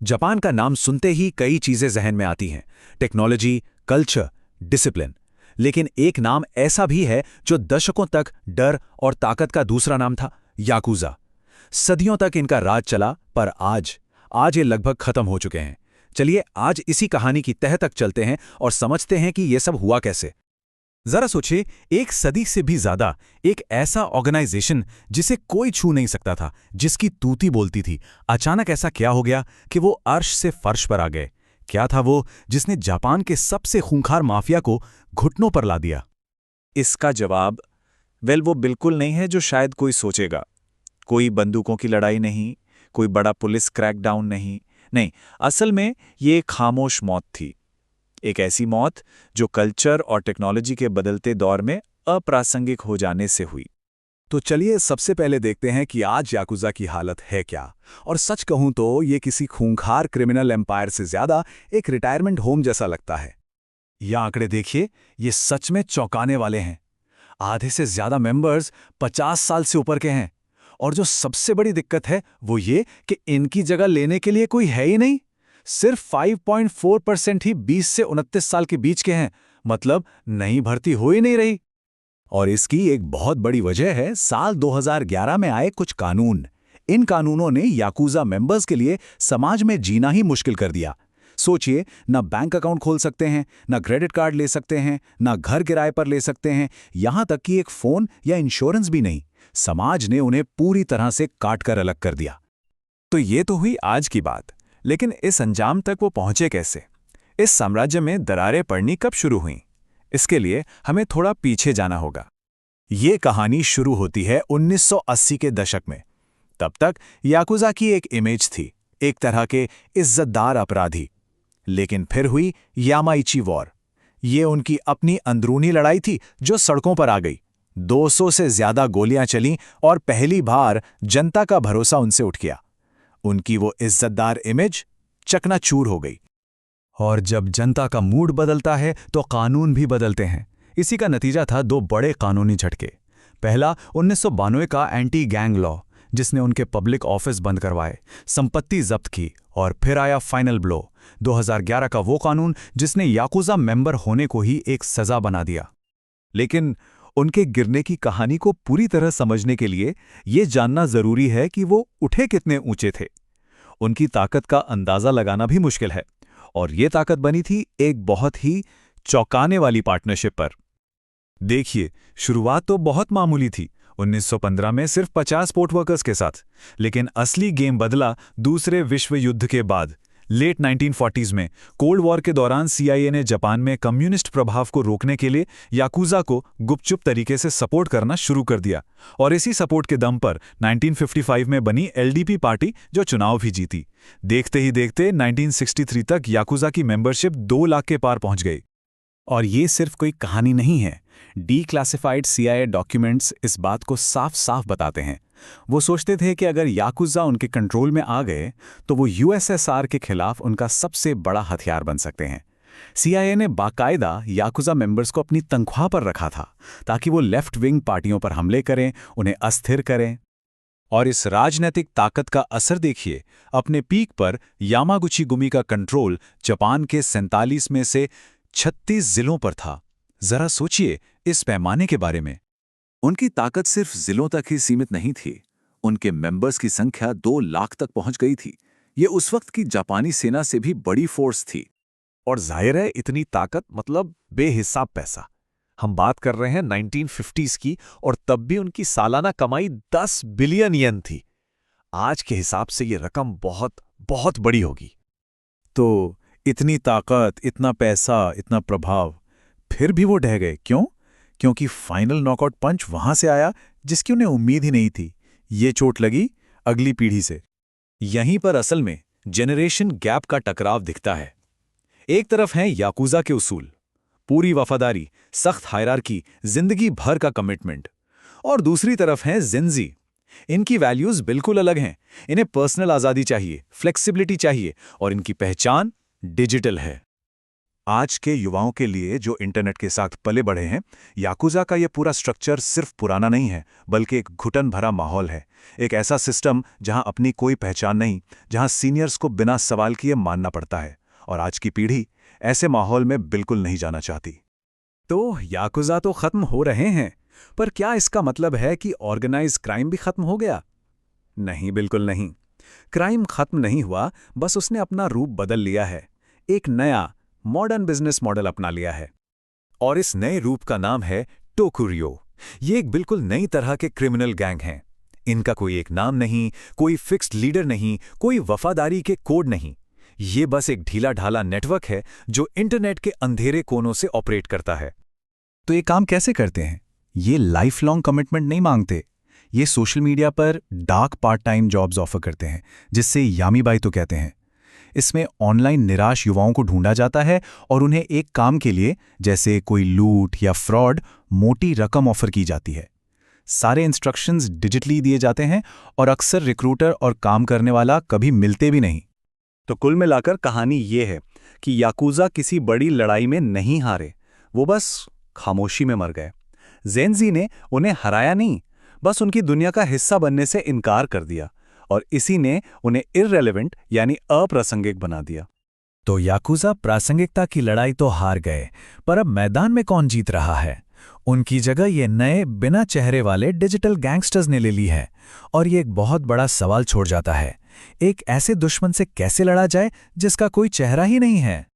Japan का नाम सुनते ही कई चीजें जहन में आती हैं। Technology, culture, discipline. लेकिन एक नाम ऐसा भी है जो दशकों तक डर और ताकत का दूसरा नाम था, याकुजा। सदियों तक इनका राज चला, पर आज ये लगभग खत्म हो चुके हैं। चलिए आज इसी कहानी की तह तक चलते हैं और समझते हैं कि यह सब हुआ कैसे। जरा सोचिए, एक सदी से भी ज्यादा एक ऐसा ऑर्गेनाइजेशन जिसे कोई छू नहीं सकता था, जिसकी तूती बोलती थी, अचानक ऐसा क्या हो गया कि वो अर्श से फर्श पर आ गए? क्या था वो जिसने जापान के सबसे खूंखार माफिया को घुटनों पर ला दिया? इसका जवाब वो बिल्कुल नहीं है जो शायद कोई सोचेगा। कोई बंदूकों की लड़ाई नहीं, कोई बड़ा पुलिस क्रैकडाउन नहीं। नहीं, असल में ये एक खामोश मौत थी। एक ऐसी मौत जो कल्चर और टेक्नोलॉजी के बदलते दौर में अप्रासंगिक हो जाने से हुई। तो चलिए सबसे पहले देखते हैं कि आज याकुजा की हालत है क्या। और सच कहूं तो ये किसी खूंखार क्रिमिनल एम्पायर से ज्यादा एक रिटायरमेंट होम जैसा लगता है। ये आंकड़े देखिए, ये सच में चौंकाने वाले हैं। आधे से ज्यादा मेंबर्स 50 साल से ऊपर के हैं। और जो सबसे बड़ी दिक्कत है वो ये कि इनकी जगह लेने के लिए कोई है ही नहीं। सिर्फ 5.4% ही 20 से 29 साल के बीच के हैं, मतलब नई भर्ती हो ही नहीं रही। और इसकी एक बहुत बड़ी वजह है साल 2011 में आए कुछ कानून। इन कानूनों ने याकुजा मेंबर्स के लिए समाज में जीना ही मुश्किल कर दिया। सोचिए, ना बैंक अकाउंट खोल सकते हैं, ना क्रेडिट कार्ड ले सकते हैं, ना घर किराए पर ले सकते हैं, यहां तक कि एक फोन या इंश्योरेंस भी नहीं। समाज ने उन्हें पूरी तरह से काट कर अलग कर दिया। तो ये तो हुई आज की बात, लेकिन इस अंजाम तक वो पहुंचे कैसे? इस साम्राज्य में दरारें पड़नी कब शुरू हुईं? इसके लिए हमें थोड़ा पीछे जाना होगा। ये कहानी शुरू होती है 1980 के दशक में। तब तक याकुजा की एक इमेज थी, एक तरह के इज्जतदार अपराधी। लेकिन फिर हुई यामाइची वॉर। ये उनकी अपनी अंदरूनी लड़ाई थी जो सड़कों पर आ गई। 200 से ज्यादा गोलियां चलीं और पहली बार जनता का भरोसा उनसे उठ गया। उनकी वो इज्जतदार इमेज चकनाचूर हो गई। और जब जनता का मूड बदलता है तो कानून भी बदलते हैं। इसी का नतीजा था दो बड़े कानूनी झटके। पहला 1992 का एंटी गैंग लॉ, जिसने उनके पब्लिक ऑफिस बंद करवाए, संपत्ति जब्त की। और फिर आया फाइनल ब्लो, 2011 का वो कानून जिसने याकुजा मेंबर होने को ही एक सजा बना दिया। लेकिन उनके गिरने की कहानी को पूरी तरह समझने के लिए ये जानना जरूरी है कि वो उठे कितने ऊंचे थे। उनकी ताकत का अंदाजा लगाना भी मुश्किल है। और ये ताकत बनी थी एक बहुत ही चौंकाने वाली पार्टनरशिप पर। देखिए, शुरुआत तो बहुत मामूली थी, 1915 में सिर्फ 50 पोर्ट वर्कर्स के साथ। लेकिन असली गेम बदला दूसरे विश्व युद्ध के बाद। लेट 1940s में कोल्ड वॉर के दौरान सीआईए ने जापान में कम्युनिस्ट प्रभाव को रोकने के लिए याकुजा को गुपचुप तरीके से सपोर्ट करना शुरू कर दिया। और इसी सपोर्ट के दम पर 1955 में बनी एलडीपी पार्टी जो चुनाव भी जीती। देखते ही देखते 1963 तक याकुजा की मेंबरशिप 2 लाख के पार पहुंच गई। और ये सिर्फ कोई कहानी नहीं है। डीक्लासिफाइड सीआईए डॉक्यूमेंट्स इस बात को साफ साफ बताते हैं। वो सोचते थे कि अगर याकुजा उनके कंट्रोल में आ गए तो वो यूएसएसआर के खिलाफ उनका सबसे बड़ा हथियार बन सकते हैं। सीआईए ने बाकायदा याकुजा मेंबर्स को अपनी तनख्वाह पर रखा था, ताकि वो लेफ्ट विंग पार्टियों पर हमले करें, उन्हें अस्थिर करें। और इस राजनीतिक ताकत का असर देखिए। अपने पीक पर यामागुची गुमी का कंट्रोल जापान के 47 में से 36 जिलों पर था। जरा सोचिए इस पैमाने के बारे में। उनकी ताकत सिर्फ जिलों तक ही सीमित नहीं थी, उनके मेंबर्स की संख्या 2 लाख तक पहुंच गई थी। ये उस वक्त की जापानी सेना से भी बड़ी फोर्स थी। और जाहिर है, इतनी ताकत मतलब बेहिसाब पैसा। हम बात कर रहे हैं 1950s की, और तब भी उनकी सालाना कमाई 10 बिलियन येन थी। आज के हिसाब से ये रकम बहुत बहुत बड़ी होगी। तो इतनी ताकत, इतना पैसा, इतना प्रभाव, फिर भी वो ढह गए। क्यों? क्योंकि फाइनल नॉकआउट पंच वहां से आया जिसकी उन्हें उम्मीद ही नहीं थी। ये चोट लगी अगली पीढ़ी से। यहीं पर असल में जेनरेशन गैप का टकराव दिखता है। एक तरफ हैं याकुजा के उसूल, पूरी वफादारी, सख्त हायरार्की, जिंदगी भर का कमिटमेंट। और दूसरी तरफ हैं जिंजी। इनकी वैल्यूज बिल्कुल अलग हैं। इन्हें पर्सनल आजादी चाहिए, फ्लेक्सिबिलिटी चाहिए, और इनकी पहचान डिजिटल है। आज के युवाओं के लिए जो इंटरनेट के साथ पले बढ़े हैं, याकुजा का ये पूरा स्ट्रक्चर सिर्फ पुराना नहीं है, बल्कि एक घुटन भरा माहौल है। एक ऐसा सिस्टम जहां अपनी कोई पहचान नहीं, जहां सीनियर्स को बिना सवाल किए मानना पड़ता है। और आज की पीढ़ी ऐसे माहौल में बिल्कुल नहीं जाना चाहती। तो याकुजा तो खत्म हो रहे हैं, पर क्या इसका मतलब है कि ऑर्गेनाइज क्राइम भी खत्म हो गया? नहीं, बिल्कुल नहीं। क्राइम खत्म नहीं हुआ, बस उसने अपना रूप बदल लिया है। एक नया मॉडर्न बिजनेस मॉडल अपना लिया है। और इस नए रूप का नाम है टोकुरियो। ये एक बिल्कुल नई तरह के क्रिमिनल गैंग हैं। इनका कोई एक नाम नहीं, कोई फिक्स्ड लीडर नहीं, कोई वफादारी के कोड नहीं। ये बस एक ढीला ढाला नेटवर्क है जो इंटरनेट के अंधेरे कोनों से ऑपरेट करता है। तो ये काम कैसे करते हैं? ये लाइफ लॉन्ग कमिटमेंट नहीं मांगते। ये सोशल मीडिया पर dark part time jobs offer करते हैं, जिससे यामीबाई तो कहते हैं। इसमें ऑनलाइन निराश युवाओं को ढूंढा जाता है और उन्हें एक काम के लिए, जैसे कोई लूट या फ्रॉड, मोटी रकम ऑफर की जाती है। सारे इंस्ट्रक्शंस डिजिटली दिए जाते हैं और अक्सर रिक्रूटर और काम करने वाला कभी मिलते भी नहीं। तो कुल मिलाकर कहानी ये है कि याकुजा किसी बड़ी लड़ाई में नहीं हारे, वो बस खामोशी में मर गए। जेनजी ने उन्हें हराया नहीं, बस उनकी दुनिया का हिस्सा बनने से इनकार कर दिया, और इसी ने उन्हें इररेलेवेंट यानी अप्रासंगिक बना दिया। तो याकुजा प्रासंगिकता की लड़ाई तो हार गए, पर अब मैदान में कौन जीत रहा है? उनकी जगह ये नए बिना चेहरे वाले डिजिटल गैंगस्टर्स ने ले ली है। और ये एक बहुत बड़ा सवाल छोड़ जाता है, एक ऐसे दुश्मन से कैसे लड़ा जाए जिसका कोई चेहरा ही नहीं है?